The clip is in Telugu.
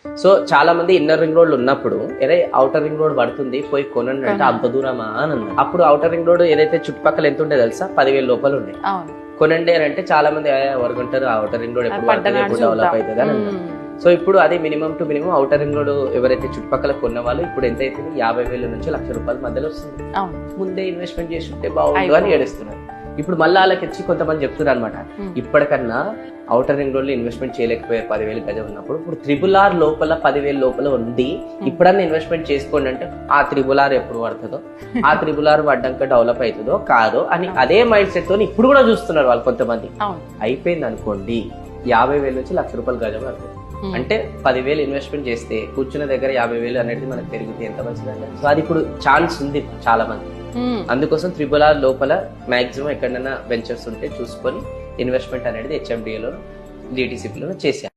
సో చాలా మంది ఇన్నర్ రింగ్ రోడ్ ఉన్నప్పుడు ఏదైతే అవుటర్ రింగ్ రోడ్ పడుతుంది పోయి కొనండి అంటే అంత దూరమా అని అన్నారు. అప్పుడు అవుటర్ రింగ్ రోడ్ ఏదైతే చుట్టుపక్కల ఎంత ఉండే తెలుసా 10,000 లోపల ఉండే. కొనండి అని అంటే చాలా మంది ఎవరుకుంటారు అవుటర్ రింగ్ రోడ్ ఎప్పుడు పడుతుంది ఎప్పుడు డెవలప్ అవుతుంది అని అన్నారు. సో ఇప్పుడు అది minimum to minimum outer ring road ఎవరైతే చుట్టుపక్కల కొన్న వాళ్ళు ఇప్పుడు ఎంత అయితే 50,000 నుంచి ₹1,00,000 మధ్యలో వస్తుంది. ముందే ఇన్వెస్ట్మెంట్ చేసి ఉంటే బాగుండు అని ఏడుస్తున్నారు. ఇప్పుడు మళ్ళీ వాళ్ళకి వచ్చి కొంతమంది చెప్తున్నారు అనమాట, ఇప్పటికన్నా అవుటర్ రింగ్ రోడ్ లో ఇన్వెస్ట్మెంట్ చేయలేకపోయారు 10,000 గజం ఉన్నప్పుడు, ఇప్పుడు RRR లోపల 10,000 లోపల ఉంది, ఇప్పుడన్నా ఇన్వెస్ట్మెంట్ చేసుకోండి అంటే ఆ RRR ఎప్పుడు పడుతుందో, ఆ RRR పడ్డాక డెవలప్ అవుతుందో కాదో అని అదే మైండ్ సెట్ తో ఇప్పుడు కూడా చూస్తున్నారు వాళ్ళు కొంతమంది. అయిపోయింది అనుకోండి 50,000 నుంచి ₹1,00,000 గజం పడుతుంది అంటే 10,000 ఇన్వెస్ట్మెంట్ చేస్తే కూర్చున్న దగ్గర 50,000 అనేది మనకు పెరిగితే ఎంత మంచిదండి. సో అది ఇప్పుడు ఛాన్స్ ఉంది చాలా మంది. అందుకోసం RRR లోపల మాక్సిమం ఎక్కడైనా వెంచర్స్ ఉంటే చూసుకొని ఇన్వెస్ట్మెంట్ అనేది HMDA లో DTCP లో చేశారు.